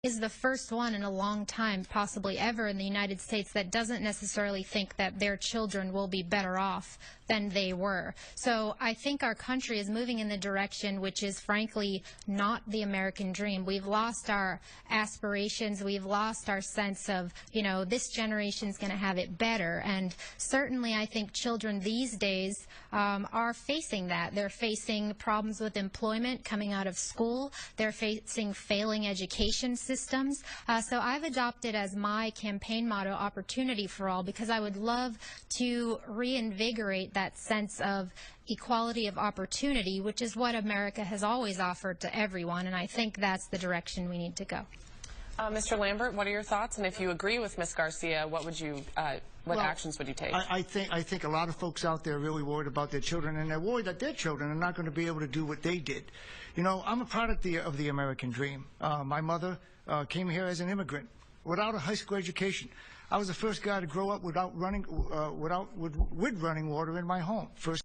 is the first one in a long time, possibly ever, in the United States that doesn't necessarily think that their children will be better off than they were. So I think our country is moving in the direction which is frankly not the American dream. We've lost our aspirations. We've lost our sense of, this generation's going to have it better. And certainly I think children these days are facing that. They're facing problems with employment coming out of school. They're facing failing education systems. So I've adopted as my campaign motto, opportunity for all, because I would love to reinvigorate that sense of equality of opportunity, which is what America has always offered to everyone, and I think that's the direction we need to go. Mr. Lambert, what are your thoughts? And if you agree with Ms. Garcia, what would you, what actions would you take? I think a lot of folks out there are really worried about their children, and they're worried that their children are not going to be able to do what they did. You know, I'm a product of the American dream. My mother came here as an immigrant without a high school education. I was the first guy to grow up with running water in my home. First,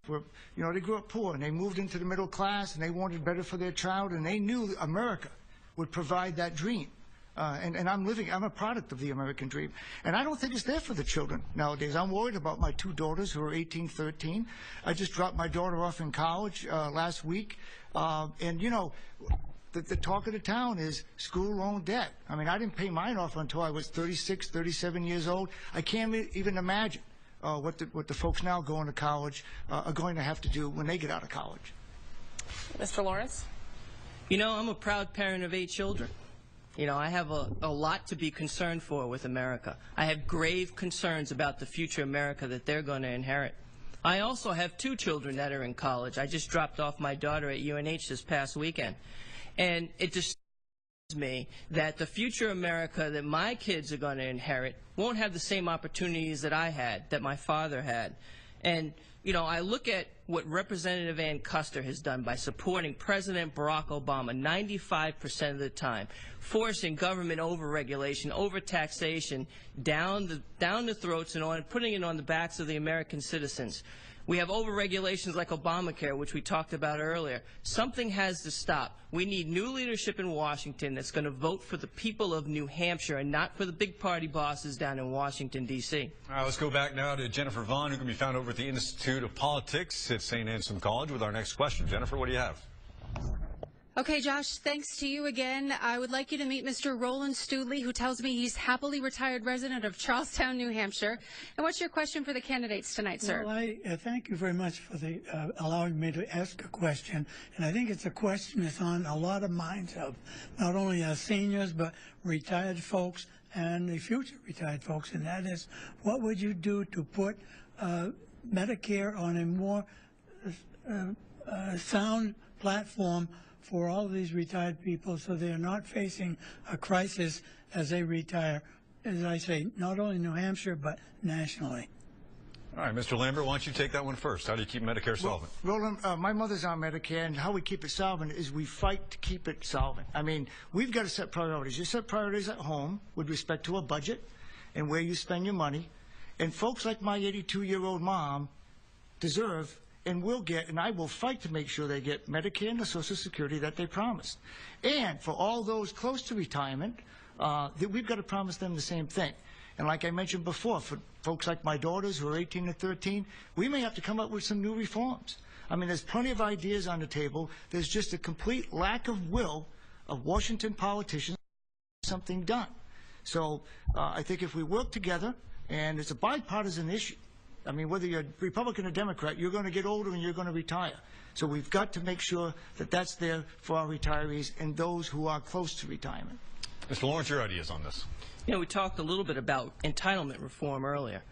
they grew up poor, and they moved into the middle class, and they wanted better for their child, and they knew America would provide that dream. And I'm a product of the American dream. And I don't think it's there for the children nowadays. I'm worried about my two daughters who are 18, 13. I just dropped my daughter off in college last week. And, you know, the talk of the town is school loan debt. I mean, I didn't pay mine off until I was 36, 37 years old. I can't even imagine what the folks now going to college are going to have to do when they get out of college. Mr. Lawrence? You know, I'm a proud parent of 8 children. You know, I have a lot to be concerned for with America. I have grave concerns about the future America that they're going to inherit. I also have 2 children that are in college. I just dropped off my daughter at UNH this past weekend. And it just me that the future America that my kids are going to inherit won't have the same opportunities that I had, that my father had. And, you know, I look at what Representative Ann Custer has done by supporting President Barack Obama 95% of the time, forcing government overregulation, overtaxation down the throats and putting it on the backs of the American citizens. We have overregulations like Obamacare, which we talked about earlier. Something has to stop. We need new leadership in Washington that's going to vote for the people of New Hampshire and not for the big party bosses down in Washington, D.C. All right, let's go back now to Jennifer Vaughn, who can be found over at the Institute of Politics at St. Anselm College with our next question. Jennifer, what do you have? Okay, Josh, thanks to you again. I would like you to meet Mr. Roland Studley, who tells me he's happily retired resident of Charlestown, New Hampshire. And what's your question for the candidates tonight, sir? Well, I thank you very much for allowing me to ask a question. And I think it's a question that's on a lot of minds of not only our seniors, but retired folks and the future retired folks. And that is, what would you do to put Medicare on a more sound platform for all of these retired people, so they are not facing a crisis as they retire, as I say, not only in New Hampshire, but nationally. All right, Mr. Lambert, why don't you take that one first? How do you keep Medicare solvent? Well, Roland, my mother's on Medicare, and how we keep it solvent is we fight to keep it solvent. I mean, we've got to set priorities. You set priorities at home with respect to a budget and where you spend your money. And folks like my 82-year-old mom deserve and will get, and I will fight to make sure they get Medicare and the Social Security that they promised. And for all those close to retirement, we've got to promise them the same thing. And like I mentioned before, for folks like my daughters who are 18 and 13, we may have to come up with some new reforms. I mean, there's plenty of ideas on the table. There's just a complete lack of will of Washington politicians to get something done. So I think if we work together, and it's a bipartisan issue, I mean, whether you're Republican or Democrat, you're going to get older and you're going to retire. So we've got to make sure that that's there for our retirees and those who are close to retirement. Mr. Lawrence, your ideas on this? You know, we talked a little bit about entitlement reform earlier.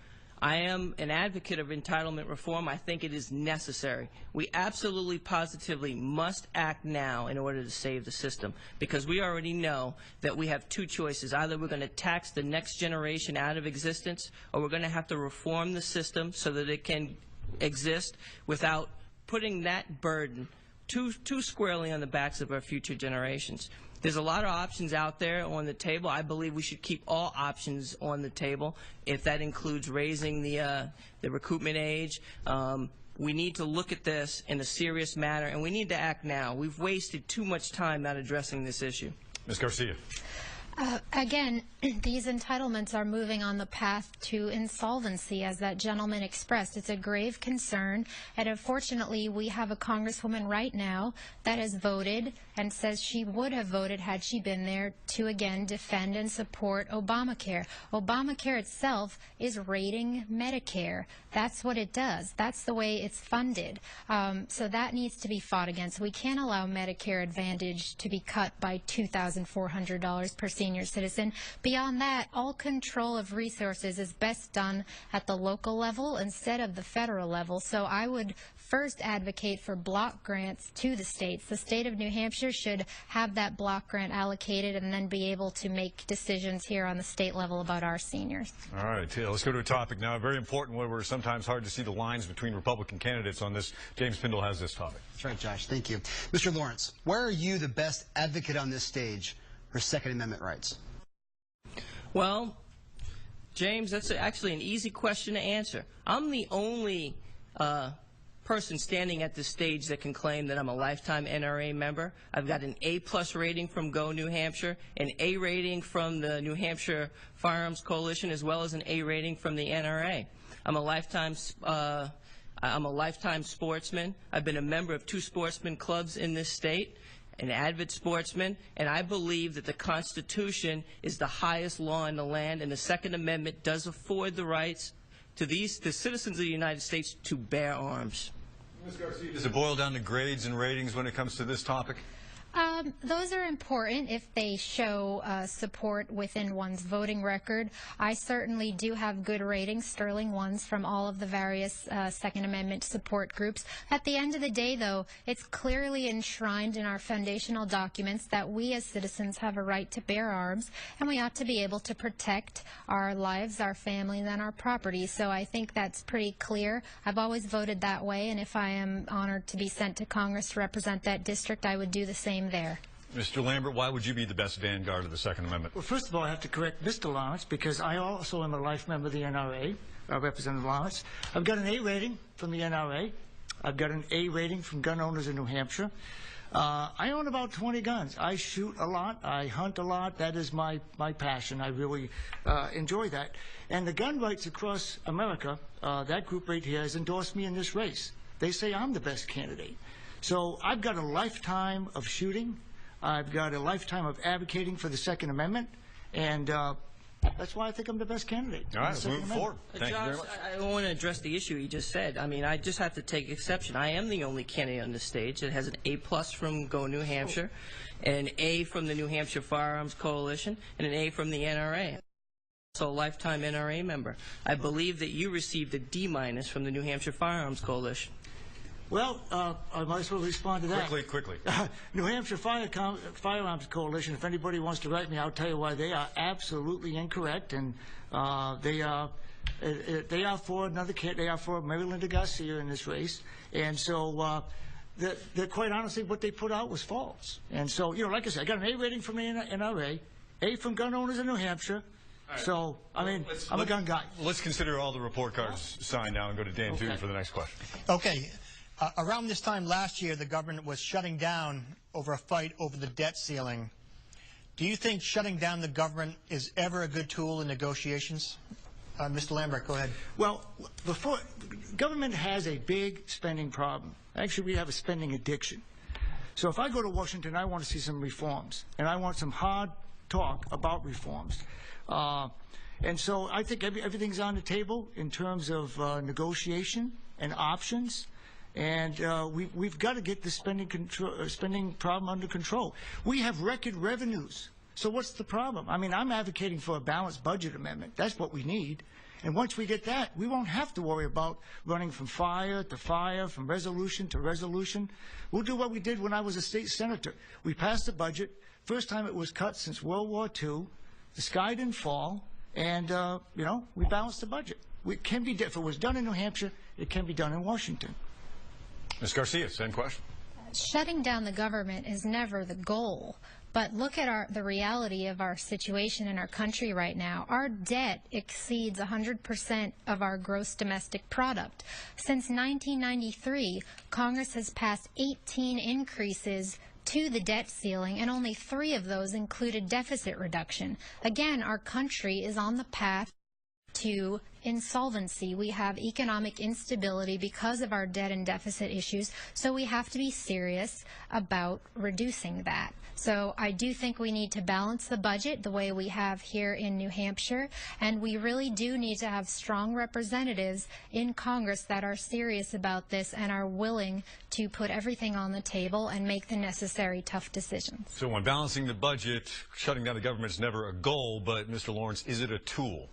I am an advocate of entitlement reform. I think it is necessary. We absolutely, positively must act now in order to save the system, because we already know that we have 2 choices. Either we're going to tax the next generation out of existence, or we're going to have to reform the system so that it can exist without putting that burden too squarely on the backs of our future generations. There's a lot of options out there on the table. I believe we should keep all options on the table, if that includes raising the recoupment age. We need to look at this in a serious manner, and we need to act now. We've wasted too much time not addressing this issue. Ms. Garcia. Again, these entitlements are moving on the path to insolvency, as that gentleman expressed. It's a grave concern, and unfortunately, we have a congresswoman right now that has voted and says she would have voted had she been there to, again, defend and support Obamacare. Obamacare itself is raiding Medicare. That's what it does. That's the way it's funded. So that needs to be fought against. We can't allow Medicare Advantage to be cut by $2,400 per senior citizen. Beyond that, all control of resources is best done at the local level instead of the federal level. So I would first advocate for block grants to the states. The state of New Hampshire should have that block grant allocated and then be able to make decisions here on the state level about our seniors. All right, let's go to a topic now, very important, where we're sometimes hard to see the lines between Republican candidates on this. James Pindle has this topic. That's right, Josh. Thank you. Mr. Lawrence, why are you the best advocate on this stage for Second Amendment rights? Well, James, that's actually an easy question to answer. I'm the only person standing at this stage that can claim that I'm a lifetime NRA member. I've got an A+ rating from Go New Hampshire, an A rating from the New Hampshire Firearms Coalition, as well as an A rating from the NRA. I'm a lifetime sportsman. I've been a member of 2 sportsman clubs in this state, an avid sportsman, and I believe that the Constitution is the highest law in the land, and the Second Amendment does afford the rights to the citizens of the United States to bear arms. Ms. Garcia, does it boil down to grades and ratings when it comes to this topic? Those are important if they show support within one's voting record. I certainly do have good ratings, sterling ones, from all of the various Second Amendment support groups. At the end of the day, though, it's clearly enshrined in our foundational documents that we as citizens have a right to bear arms, and we ought to be able to protect our lives, our families, and our property. So I think that's pretty clear. I've always voted that way, and if I am honored to be sent to Congress to represent that district, I would do the same there. Mr. Lambert, why would you be the best vanguard of the Second Amendment? Well, first of all, I have to correct Mr. Lawrence, because I also am a life member of the NRA, Representative Lawrence. I've got an A rating from the NRA. I've got an A rating from gun owners in New Hampshire. I own about 20 guns. I shoot a lot. I hunt a lot. That is my passion. I really enjoy that. And the gun rights across America, that group right here, has endorsed me in this race. They say I'm the best candidate. So I've got a lifetime of shooting. I've got a lifetime of advocating for the Second Amendment, and that's why I think I'm the best candidate. All right, move forward. Thank you very much. I want to address the issue you just said. I mean, I just have to take exception. I am the only candidate on the stage that has an A+ from Go New Hampshire, an A from the New Hampshire Firearms Coalition, and an A from the NRA. Also a lifetime NRA member. I believe that you received a D- from the New Hampshire Firearms Coalition. Well, I might as well respond to that. Quickly. New Hampshire Firearms Coalition, if anybody wants to write me, I'll tell you why they are absolutely incorrect, and they are for another candidate. They are for Mary Linda Garcia in this race, and so quite honestly, what they put out was false. And so, you know, like I said, I got an A rating from the NRA, A from gun owners in New Hampshire. Right. So, I mean, I'm a gun guy. Let's consider all the report cards signed now and go to Dan Toohey for the next question. Okay. Around this time last year, the government was shutting down over a fight over the debt ceiling. Do you think shutting down the government is ever a good tool in negotiations? Mr. Lambert, go ahead. Well, government has a big spending problem. Actually, we have a spending addiction. So if I go to Washington, I want to see some reforms, and I want some hard talk about reforms. And so I think everything's on the table in terms of negotiation and options. And we've got to get the spending problem under control. We have record revenues. So what's the problem? I mean, I'm advocating for a balanced budget amendment. That's what we need. And once we get that, we won't have to worry about running from fire to fire, from resolution to resolution. We'll do what we did when I was a state senator. We passed the budget. First time it was cut since World War II. The sky didn't fall. And, you know, we balanced the budget. It can be, if it was done in New Hampshire, it can be done in Washington. Ms. Garcia, same question. Shutting down the government is never the goal. But look at the reality of our situation in our country right now. Our debt exceeds 100% of our gross domestic product. Since 1993, Congress has passed 18 increases to the debt ceiling, and only 3 of those included deficit reduction. Again, our country is on the path to insolvency. We have economic instability because of our debt and deficit issues, so we have to be serious about reducing that. So I do think we need to balance the budget the way we have here in New Hampshire, and we really do need to have strong representatives in Congress that are serious about this and are willing to put everything on the table and make the necessary tough decisions. So when balancing the budget, shutting down the government is never a goal, but Mr. Lawrence, is it a tool?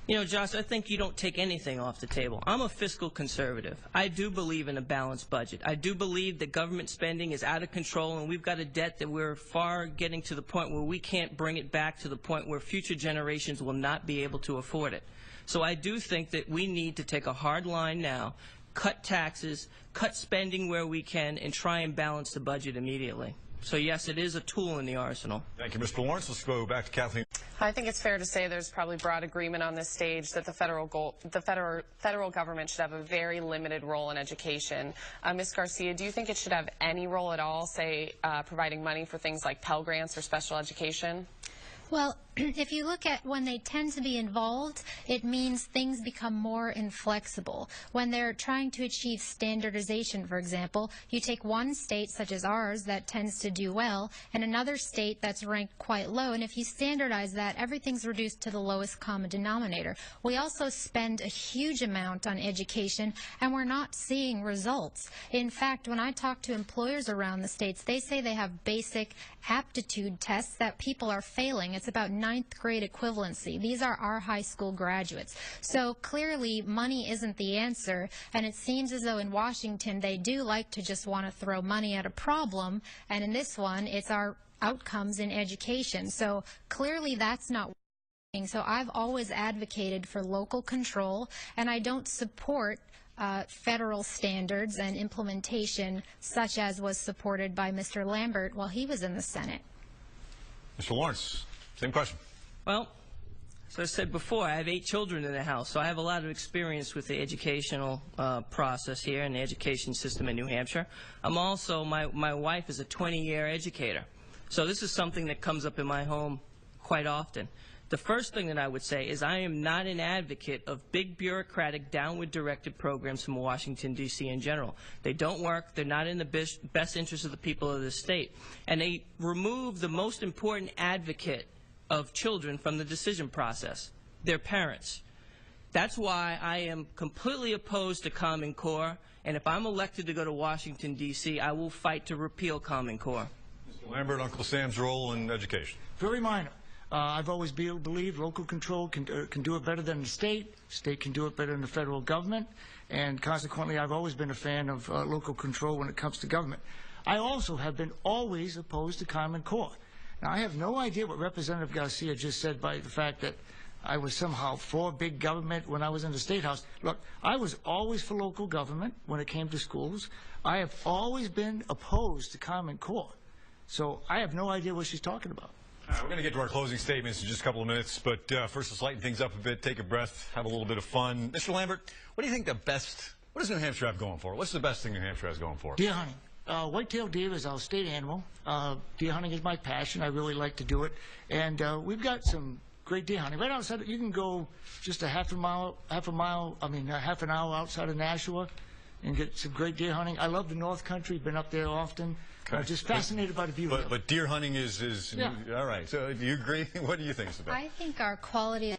You know, Josh, I think you don't take anything off the table. I'm a fiscal conservative. I do believe in a balanced budget. I do believe that government spending is out of control, and we've got a debt that we're far getting to the point where we can't bring it back to the point where future generations will not be able to afford it. So I do think that we need to take a hard line now, cut taxes, cut spending where we can, and try and balance the budget immediately. So yes, it is a tool in the arsenal. Thank you, Mr. Lawrence. Let's go back to Kathleen. I think it's fair to say there's probably broad agreement on this stage that the federal government should have a very limited role in education. Ms. Garcia, do you think it should have any role at all, say, providing money for things like Pell Grants or special education? Well, if you look at when they tend to be involved, it means things become more inflexible. When they're trying to achieve standardization, for example, you take one state such as ours that tends to do well and another state that's ranked quite low, and if you standardize that, everything's reduced to the lowest common denominator. We also spend a huge amount on education, and we're not seeing results. In fact, when I talk to employers around the states, they say they have basic aptitude tests that people are failing. It's about 9th grade equivalency. These are our high school graduates. So clearly money isn't the answer, and it seems as though in Washington they do like to just want to throw money at a problem, and in this one it's our outcomes in education. So clearly that's not working. So I've always advocated for local control, and I don't support federal standards and implementation such as was supported by Mr. Lambert while he was in the Senate. Mr. Lawrence, same question. Well, as I said before, I have 8 children in the house, so I have a lot of experience with the educational process here and the education system in New Hampshire. I'm also, my wife is a 20-year educator, so this is something that comes up in my home quite often. The first thing that I would say is I am not an advocate of big bureaucratic downward-directed programs from Washington, D.C. in general. They don't work. They're not in the best interest of the people of the state. And they remove the most important advocate of children from the decision process, their parents. That's why I am completely opposed to Common Core, and if I'm elected to go to Washington, D.C., I will fight to repeal Common Core. Mr. Lambert, Uncle Sam's role in education. Very minor. I've always believed local control can do it better than the state. State can do it better than the federal government. And consequently, I've always been a fan of local control when it comes to government. I also have been always opposed to Common Core. Now, I have no idea what Representative Garcia just said by the fact that I was somehow for big government when I was in the State House. Look, I was always for local government when it came to schools. I have always been opposed to Common Core. So I have no idea what she's talking about. All right, we're going to get to our closing statements in just a couple of minutes, but first let's lighten things up a bit, take a breath, have a little bit of fun. Mr. Lambert, what do you think what does New Hampshire have going for it? What's the best thing New Hampshire has going for it? Deer hunting. White-tailed deer is our state animal. Deer hunting is my passion. I really like to do it. And we've got some great deer hunting. Right outside, you can go just a half an hour outside of Nashua and get some great deer hunting. I love the North Country, been up there often. Okay. Just fascinated by the view. But deer hunting is yeah. All right. So do you agree? What do you think about? I think our quality of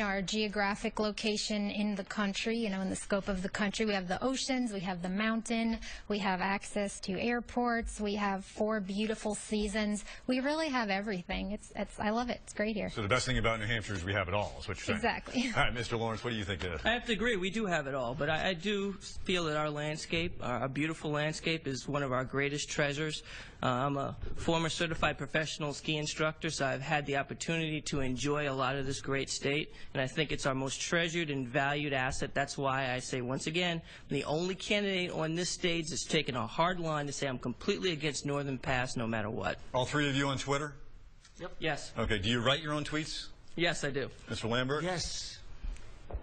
our geographic location in the country, in the scope of the country. We have the oceans, we have the mountain, we have access to airports, we have 4 beautiful seasons. We really have everything. I love it. It's great here. So the best thing about New Hampshire is we have it all, is what you're saying. Exactly. All right, Mr. Lawrence, what do you think of this? I have to agree. We do have it all, but I do feel that our landscape, our beautiful landscape, is one of our greatest treasures. I'm a former certified professional ski instructor, so I've had the opportunity to enjoy a lot of this great state, and I think it's our most treasured and valued asset. That's why I say, once again, I'm the only candidate on this stage that's taken a hard line to say I'm completely against Northern Pass no matter what. All 3 of you on Twitter? Yep. Yes. Okay. Do you write your own tweets? Yes, I do. Mr. Lambert? Yes.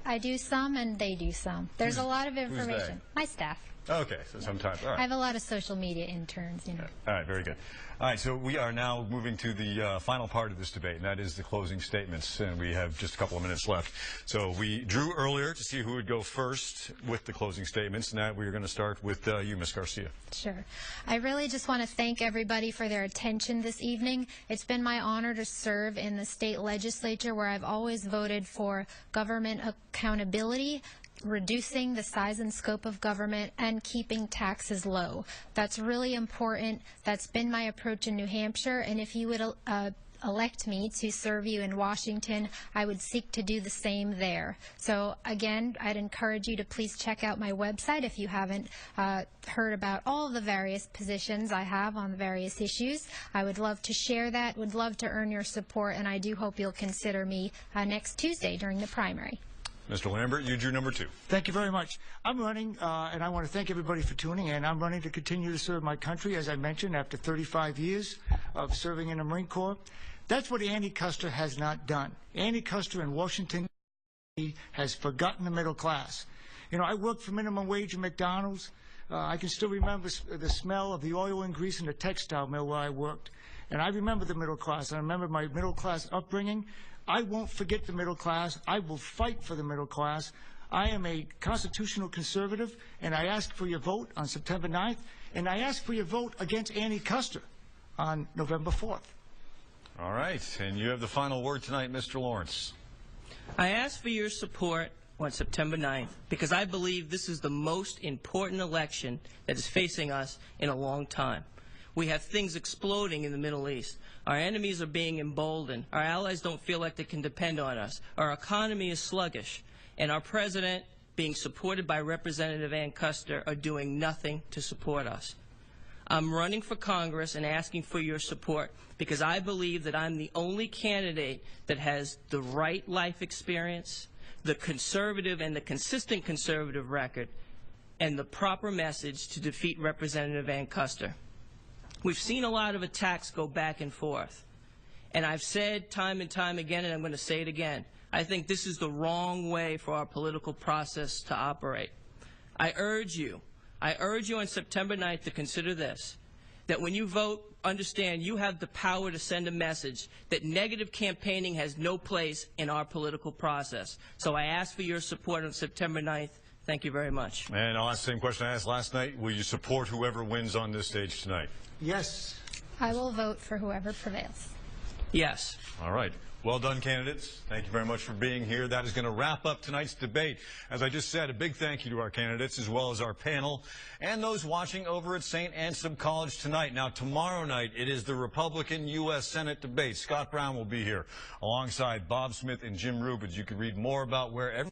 I do some, and they do some. There's a lot of information. My staff. Okay, so sometimes. All right. I have a lot of social media interns, you know. All right, very good. All right, so we are now moving to the final part of this debate, and that is the closing statements, and we have just a couple of minutes left. So we drew earlier to see who would go first with the closing statements, and now we're going to start with you, Ms. Garcia. Sure. I really just want to thank everybody for their attention this evening. It's been my honor to serve in the state legislature, where I've always voted for government accountability, reducing the size and scope of government, and keeping taxes low. That's really important. That's been my approach in New Hampshire, and if you would elect me to serve you in Washington, I would seek to do the same there. So again, I'd encourage you to please check out my website if you haven't heard about all of the various positions I have on the various issues. I would love to share that, would love to earn your support, and I do hope you'll consider me next Tuesday during the primary. Mr. Lambert, you drew number 2. Thank you very much. I'm running, and I want to thank everybody for tuning in. I'm running to continue to serve my country, as I mentioned, after 35 years of serving in the Marine Corps. That's what Andy Custer has not done. Andy Custer in Washington has forgotten the middle class. You know, I worked for minimum wage in McDonald's. I can still remember the smell of the oil and grease in the textile mill where I worked. And I remember the middle class. I remember my middle class upbringing. I won't forget the middle class. I will fight for the middle class. I am a constitutional conservative, and I ask for your vote on September 9th, and I ask for your vote against Andy Custer on November 4th. All right, and you have the final word tonight, Mr. Lawrence. I ask for your support on September 9th because I believe this is the most important election that is facing us in a long time. We have things exploding in the Middle East. Our enemies are being emboldened. Our allies don't feel like they can depend on us. Our economy is sluggish. And our president, being supported by Representative Ann Custer, are doing nothing to support us. I'm running for Congress and asking for your support because I believe that I'm the only candidate that has the right life experience, the conservative and the consistent conservative record, and the proper message to defeat Representative Ann Custer. We've seen a lot of attacks go back and forth. And I've said time and time again, and I'm going to say it again, I think this is the wrong way for our political process to operate. I urge you on September 9th to consider this, that when you vote, understand you have the power to send a message that negative campaigning has no place in our political process. So I ask for your support on September 9th. Thank you very much. And I'll ask the same question I asked last night. Will you support whoever wins on this stage tonight? Yes. I will vote for whoever prevails. Yes. All right. Well done, candidates. Thank you very much for being here. That is going to wrap up tonight's debate. As I just said, a big thank you to our candidates as well as our panel and those watching over at St. Ansem College tonight. Now, tomorrow night, it is the Republican U.S. Senate debate. Scott Brown will be here alongside Bob Smith and Jim Rubens. You can read more about where everyone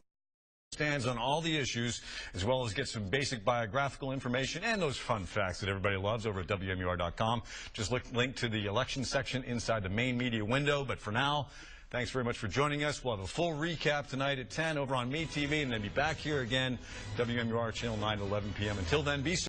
stands on all the issues, as well as get some basic biographical information and those fun facts that everybody loves over at WMUR.com. Just link to the election section inside the main media window. But for now, thanks very much for joining us. We'll have a full recap tonight at 10 over on MeTV, and then be back here again, WMUR Channel 9 at 11 p.m. Until then, be safe.